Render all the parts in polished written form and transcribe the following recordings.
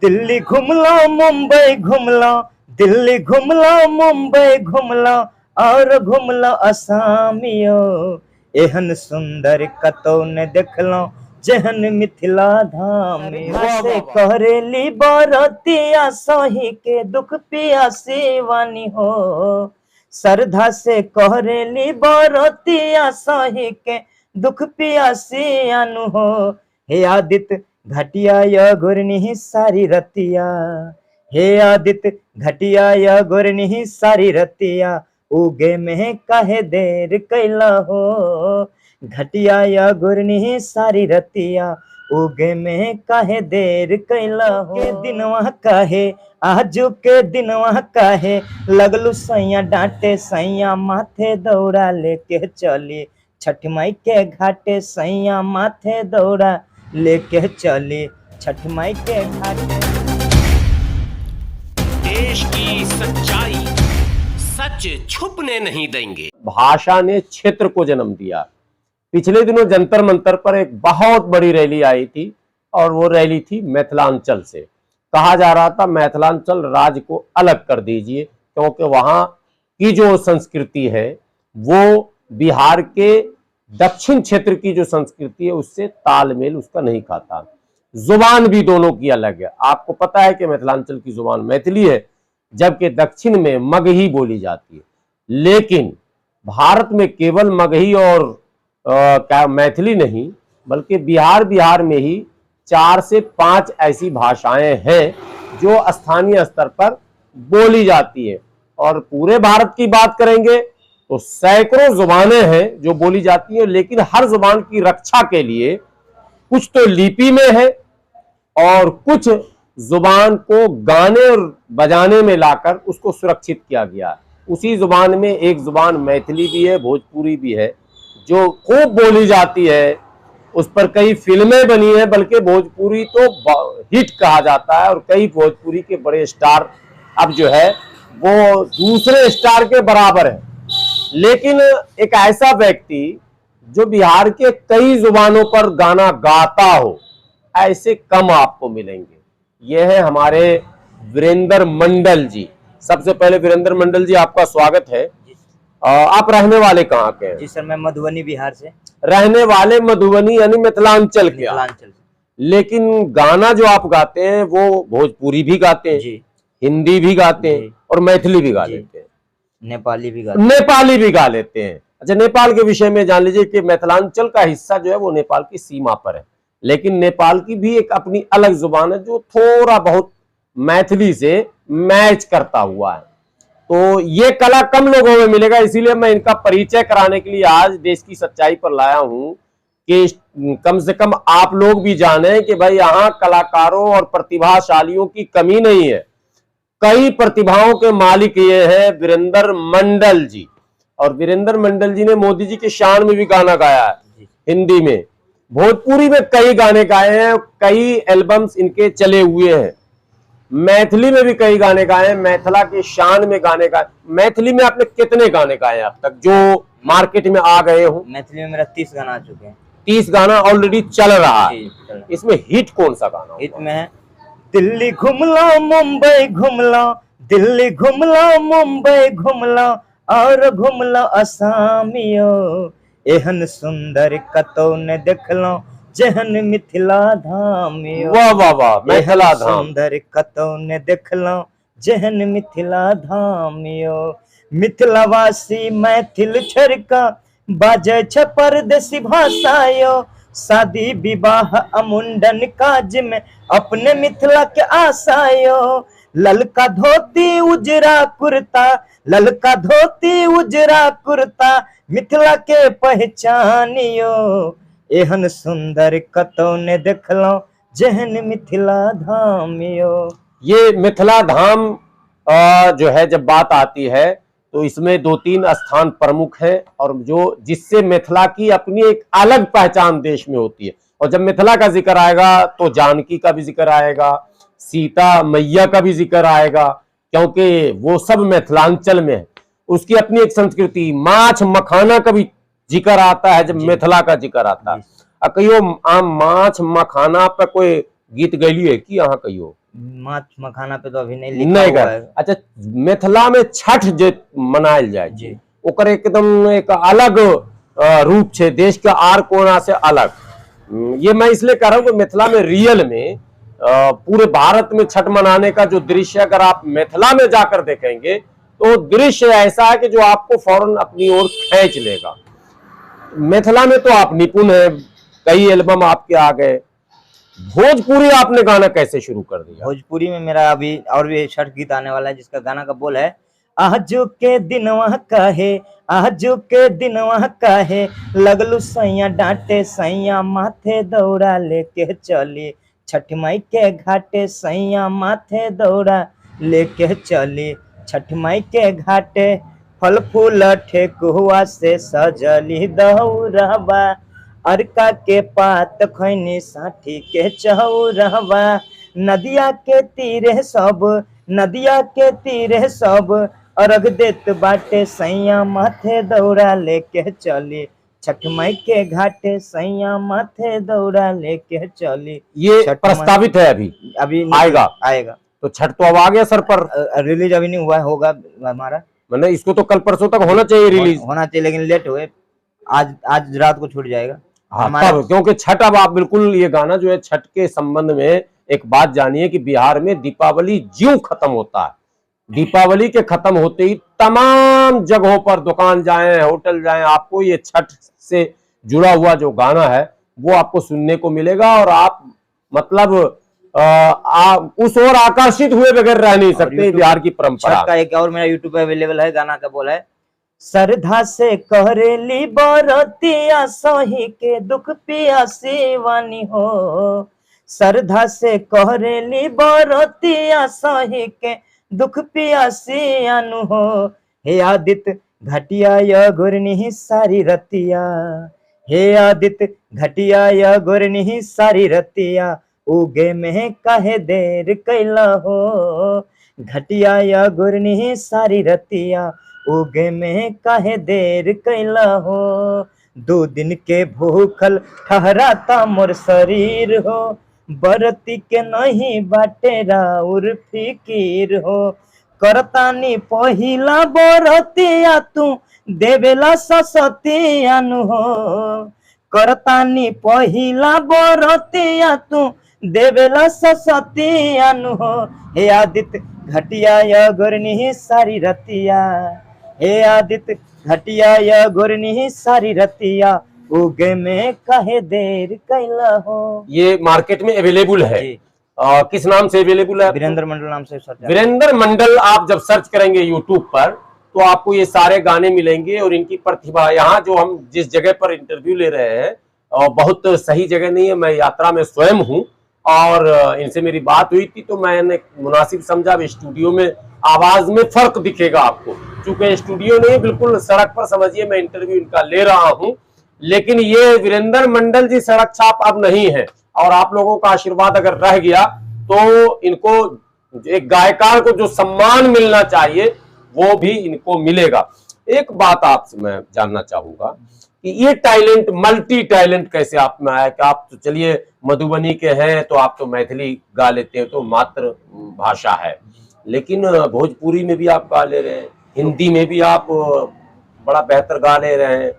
दिल्ली घुमलो मुंबई घुमलो, दिल्ली घुमलो मुंबई घुमलो और घुमलो असामियो। एहन सुंदर कतौ न देखलो जेहन मिथिला धाम। से कहरेली बरतिया सही के दुख पियासी वानी हो। श्रद्धा से कहरेली बरतिया सही के दुख पियासी अनु हो। हे आदित्य घटिया या गुरनी सारी रतिया, हे आदित्य घटिया या गुरनी सारी रतिया, उगे में काहे देर कैला हो। घटिया या गुरनी सारी रतिया, उगे में काहे देर कैला हो। के दिनवा काहे आजू के दिनवा काहे, लगलू सैया डांटे सैया माथे दौड़ा लेके चली। छठ माई के घाटे सैया माथे दौड़ा लेके चली, छठ माई के घाटे। देश की सच्चाई सच छुपने नहीं देंगे। भाषा ने क्षेत्र को जन्म दिया। पिछले दिनों जंतर मंतर पर एक बहुत बड़ी रैली आई थी और वो रैली थी मैथिलांचल से। कहा जा रहा था मैथिलांचल राज्य को अलग कर दीजिए, क्योंकि वहाँ की जो संस्कृति है वो बिहार के दक्षिण क्षेत्र की जो संस्कृति है उससे तालमेल उसका नहीं खाता। जुबान भी दोनों की अलग है। आपको पता है कि मैथिलांचल की जुबान मैथिली है, जबकि दक्षिण में मगही बोली जाती है। लेकिन भारत में केवल मगही और क्या मैथिली नहीं, बल्कि बिहार में ही 4 से 5 ऐसी भाषाएं हैं जो स्थानीय स्तर पर बोली जाती है। और पूरे भारत की बात करेंगे तो सैकड़ों जुबानें हैं जो बोली जाती हैं, लेकिन हर जुबान की रक्षा के लिए कुछ तो लिपि में है और कुछ जुबान को गाने और बजाने में लाकर उसको सुरक्षित किया गया है। उसी जुबान में एक जुबान मैथिली भी है, भोजपुरी भी है, जो खूब बोली जाती है। उस पर कई फिल्में बनी हैं, बल्कि भोजपुरी तो हिट कहा जाता है और कई भोजपुरी के बड़े स्टार अब जो है वो दूसरे स्टार के बराबर है। लेकिन एक ऐसा व्यक्ति जो बिहार के कई जुबानों पर गाना गाता हो, ऐसे कम आपको मिलेंगे। ये है हमारे वीरेंद्र मंडल जी। सबसे पहले वीरेंद्र मंडल जी, आपका स्वागत है। आप रहने वाले कहाँ के हैं? जी सर, मैं मधुबनी बिहार से। रहने वाले मधुबनी यानी मिथिलांचल के। मिथिलांचल। लेकिन गाना जो आप गाते हैं वो भोजपुरी भी गाते हैं जी, हिंदी भी गाते हैं और मैथिली भी गा लेते हैं, नेपाली भी गा लेते हैं। अच्छा, नेपाल के विषय में जान लीजिए कि मैथिलांचल का हिस्सा जो है वो नेपाल की सीमा पर है, लेकिन नेपाल की भी एक अपनी अलग जुबान है जो थोड़ा बहुत मैथिली से मैच करता हुआ है। तो ये कला कम लोगों में मिलेगा, इसीलिए मैं इनका परिचय कराने के लिए आज देश की सच्चाई पर लाया हूं कि कम से कम आप लोग भी जाने कि भाई यहाँ कलाकारों और प्रतिभाशालियों की कमी नहीं है। कई प्रतिभाओं के मालिक ये हैं वीरेंद्र मंडल जी। और वीरेंद्र मंडल जी ने मोदी जी के शान में भी गाना गाया है, हिंदी में, भोजपुरी में कई गाने गाए हैं, कई एल्बम्स इनके चले हुए हैं। मैथिली में भी कई गाने गाए हैं, मैथिला के शान में गाने गाए। मैथिली में आपने कितने गाने गाए अब तक जो मार्केट में आ गए हो? मैथिली में मेरा 30 गाना आ चुके हैं। 30 गाना ऑलरेडी चल रहा है। इसमें हिट कौन सा गाना? हिट में है दिल्ली घुमलो मुंबई घुमलो, दिल्ली घुमलो मुंबई घुमलो और घुमलो असामियो। एहन सुंदर कतौ न देखलो जेहन मिथिला धाम। वाह वाह वाह, मिथिला धाम। सुंदर कतौ न देखलो जेहन मिथिला धाम। मिथिलावासी मैथिल छड़का बाजे छ परदेसी भाषा यो। शादी विवाह अमुंडन काज में अपने मिथिला के आशायो। ललका धोती उजरा कुर्ता, ललका धोती उजरा कुर्ता, मिथिला के पहचानियो। एहन सुंदर कतौ ने देखलो जेहन मिथिला धामियो। ये मिथिला धाम जो है जब बात आती है तो इसमें 2-3 स्थान प्रमुख हैं और जो जिससे मिथिला की अपनी एक अलग पहचान देश में होती है। और जब मिथिला का जिक्र आएगा तो जानकी का भी जिक्र आएगा, सीता मैया का भी जिक्र आएगा, क्योंकि वो सब मिथिलांचल में है। उसकी अपनी एक संस्कृति, माछ मखाना का भी जिक्र आता है जब मिथिला का जिक्र आता है। कहियो माछ मखाना पे कोई गीत गैली है कि यहाँ कहियो माछ मखाना पे तो अभी नहीं लिखा नहीं हुआ कर। है। अच्छा, मिथिला में छठ जे मनायल जाए जी। ओकर एकदम एक अलग रूप छे, देश के आर कोना से अलग। ये मैं इसलिए कह रहा हूँ कि मिथिला में रियल में पूरे भारत में छठ मनाने का जो दृश्य अगर आप मिथिला में जाकर देखेंगे तो दृश्य ऐसा है कि जो आपको फौरन अपनी ओर खींच लेगा। मिथिला में तो आप निपुण है, कई एल्बम आपके आ गए। भोजपुरी आपने गाना कैसे शुरू कर दिया? भोजपुरी में मेरा अभी और भी छठ गीत आने वाला है, जिसका गाना का बोल है, आजू के दिनवा काहे, आजू के दिनवा काहे, लगलू सैया डांटे, सैया माथे दौड़ा लेके चली, छठ माई के घाटे, सैया माथे दौड़ा लेके चली, छठ माई के घाटे, फल फूल ठेकुआ से सजली दौड़बा, अरका के पात खैनी साठी के चौरहवा, नदिया के तीरे सब, नदिया के तीरे सब, अर्घ देत बाटे, सैया माथे दौड़ा लेके चली, छठ माई के घाटे, सैया माथे दौड़ा लेके चली। ये छठ प्रस्तावित है, अभी आएगा आएगा तो छठ तो अब आ गया सर पर। रिलीज अभी नहीं हुआ, होगा हमारा, मतलब इसको तो कल परसों तक होना चाहिए रिलीज। होना चाहिए लेकिन लेट हुए, आज रात को छूट जाएगा हाँ, तब क्योंकि छठ, अब आप बिल्कुल ये गाना जो है छठ के संबंध में एक बात जानिए कि बिहार में दीपावली ज्यों खत्म होता है, दीपावली के खत्म होते ही तमाम जगहों पर दुकान जाएं, होटल जाएं, आपको ये छठ से जुड़ा हुआ जो गाना है वो आपको सुनने को मिलेगा और आप मतलब उस ओर आकर्षित हुए बगैर रह नहीं सकते। बिहार की परंपरा। छठ का एक और मेरा यूट्यूब पे अवेलेबल है, गाना का बोल है, श्रद्धा से करेली बरतिया, सही के दुख पिया सेवानी हो, श्रद्धा से करेली बरतिया, सही के दुख पिया सियानु हो, हे आदित्य घटिया य गुरनी सारी रतिया, हे आदित्य घटिया य गुरनी सारी रतिया, उगे में काहे देर कैला हो, घटिया य गुरनी सारी रतिया, उगे में काहे देर कैला हो, 2 दिन के भूखल ठहराता मोर शरीर हो, बरती के नहीं बाटे राउर फिकीर हो, करतानी पहिला बरतिया तू देवेला ससतियानु हो, करतानी पहिला बरतिया तू देवेला ससतियानु हो, हे आदित्य घटिया य गुरनी सारी रतिया, हे आदित्य घटिया य गुरनी सारी रतिया, उगे में काहे देर कैला हो। ये मार्केट में अवेलेबल है। किस नाम से अवेलेबल है? वीरेंद्र मंडल नाम से सर्च। वीरेंद्र मंडल आप जब सर्च करेंगे यूट्यूब पर तो आपको ये सारे गाने मिलेंगे और इनकी प्रतिभा, यहाँ जो हम जिस जगह पर इंटरव्यू ले रहे हैं बहुत सही जगह नहीं है, मैं यात्रा में स्वयं हूँ और इनसे मेरी बात हुई थी तो मैंने मुनासिब समझा। स्टूडियो में आवाज में फर्क दिखेगा आपको, चूंकि स्टूडियो नहीं बिल्कुल सड़क पर, समझिए मैं इंटरव्यू इनका ले रहा हूँ, लेकिन ये वीरेंद्र मंडल जी सड़क छाप अब नहीं है और आप लोगों का आशीर्वाद अगर रह गया तो इनको एक गायकार को जो सम्मान मिलना चाहिए वो भी इनको मिलेगा। एक बात आपसे मैं जानना चाहूंगा कि ये टैलेंट, मल्टी टैलेंट कैसे आप में आया कि आप तो चलिए मधुबनी के हैं तो आप तो मैथिली गा लेते हैं, तो मातृ भाषा है, लेकिन भोजपुरी में भी आप गा ले रहे हैं, हिंदी में भी आप बड़ा बेहतर गा ले रहे हैं,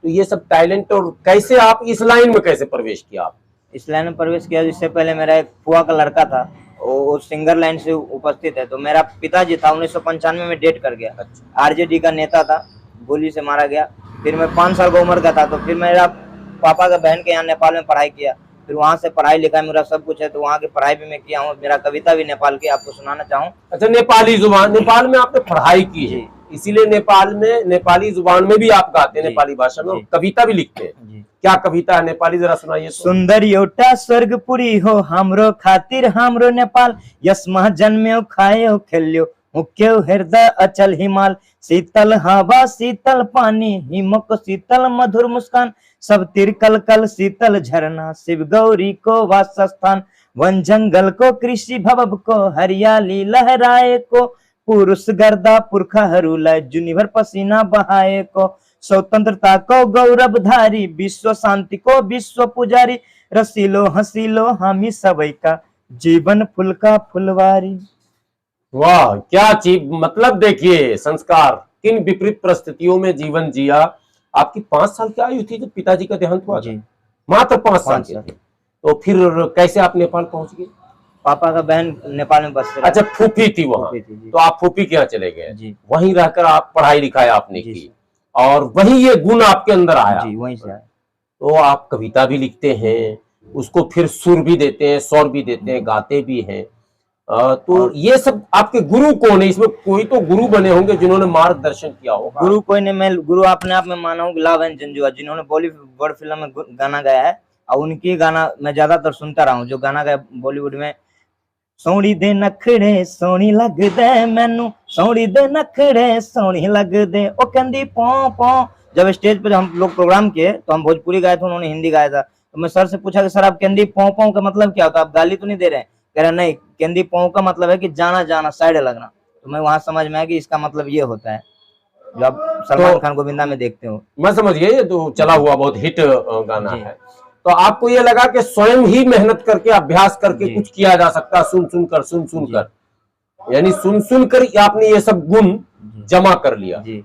तो ये सब टैलेंट, और कैसे आप इस लाइन में कैसे प्रवेश किया? आप इस लाइन में प्रवेश किया, इससे पहले मेरा एक फुआ का लड़का था, वो सिंगर लाइन से उपस्थित है, तो मेरा पिताजी था 1995 में डेट कर गया। आरजेडी का नेता था, गोली से मारा गया। फिर मैं 5 साल का उम्र का था, तो फिर मेरा पापा का बहन के यहाँ नेपाल में पढ़ाई किया, फिर वहाँ से पढ़ाई लिखाई मेरा सब कुछ है, तो वहाँ की पढ़ाई भी मैं किया हूँ। मेरा कविता भी नेपाल की आपको सुनाना चाहूँ। अच्छा, नेपाली जुबान, नेपाल में आपने पढ़ाई की है, इसीलिए नेपाल में नेपाली जुबान में भी आप गाते हैं, नेपाली भाषा में, और कविता भी लिखते हैं। क्या कविता है नेपाली, जरा सुनाइए। सुंदर योटा स्वर्गपुरी हो हमरो खातिर हमरो नेपाल, यसमा जन्म्यो खायो खेल्यो मुक्यो हृदय अचल हिमाल, शीतल हवा शीतल पानी हिमक शीतल मधुर मुस्कान, सब तिर कल कल शीतल झरना शिव गौरी को वास स्थान, वन जंगल को कृषि भवब को हरियाली लहराए को, पुरुष गर्दा पुरखाहरूलाई जुनिभर पसीना बहाए को, स्वतंत्रता को गौरव धारी विश्व शांति को विश्व पुजारी, रसिलो हसिलो हामी सबैका जीवन फुल का फुलवारी। वाह क्या चीज, मतलब देखिए संस्कार, किन विपरीत परिस्थितियों में जीवन जिया। आपकी 5 साल की आयु थी जब पिताजी का देहांत हुआ जी। था? मात्र 5 साल 5 की साल। थी। तो फिर कैसे आप नेपाल पहुंच गए? पापा का बहन नेपाल में बस अच्छा फूफी थी वहां, फूफी थी, जी। तो आप फूफी के यहाँ चले गए, जी। वहीं रहकर आप पढ़ाई लिखाई आपने जी। की और वहीं ये गुण आपके अंदर आया। जी वहीं से आया। तो आप कविता भी लिखते हैं, उसको फिर सुर भी देते हैं, स्वर भी देते हैं, गाते भी हैं। तो ये सब आपके गुरु कौन है? इसमें कोई तो गुरु बने होंगे जिन्होंने मार्गदर्शन किया होगा। गुरु कोई नहीं, मैं गुरु अपने आप में माना हूँ गुलाब एंड जंजुआ, जिन्होंने बॉलीवुड फिल्म में गाना गाया है, और उनकी गाना मैं ज्यादातर सुनता रहा हूँ। जो गाना गाया बॉलीवुड में, सोनी दे नखड़े सोनी लगदे मैनू, सोनी दे नखड़े सोनी लगदे, ओ कहंदी पौ पौ। जब स्टेज पे हम लोग प्रोग्राम किए तो हम भोजपुरी गाए थे, उन्होंने हिंदी गाया था। तो मैं सर से पूछा कि सर आप कहंदी पौ पौ का मतलब क्या होता है, आप गाली तो नहीं दे रहे हैं? कह रहे नहीं, कहंदी पौ का मतलब है कि जाना जाना, साइड लगना। तो मैं वहां समझ में आया कि इसका मतलब ये होता है, जो आप सलमान खान गोविंदा में देखते हो। मैं समझ गया, ये तो चला हुआ बहुत हिट गाना जी। है। तो आपको ये लगा कि स्वयं ही मेहनत करके, अभ्यास करके जी। कुछ किया जा सकता है, सुन सुन कर, यानी सुन सुन कर आपने ये सब गुण जी। जमा कर लिया। जी।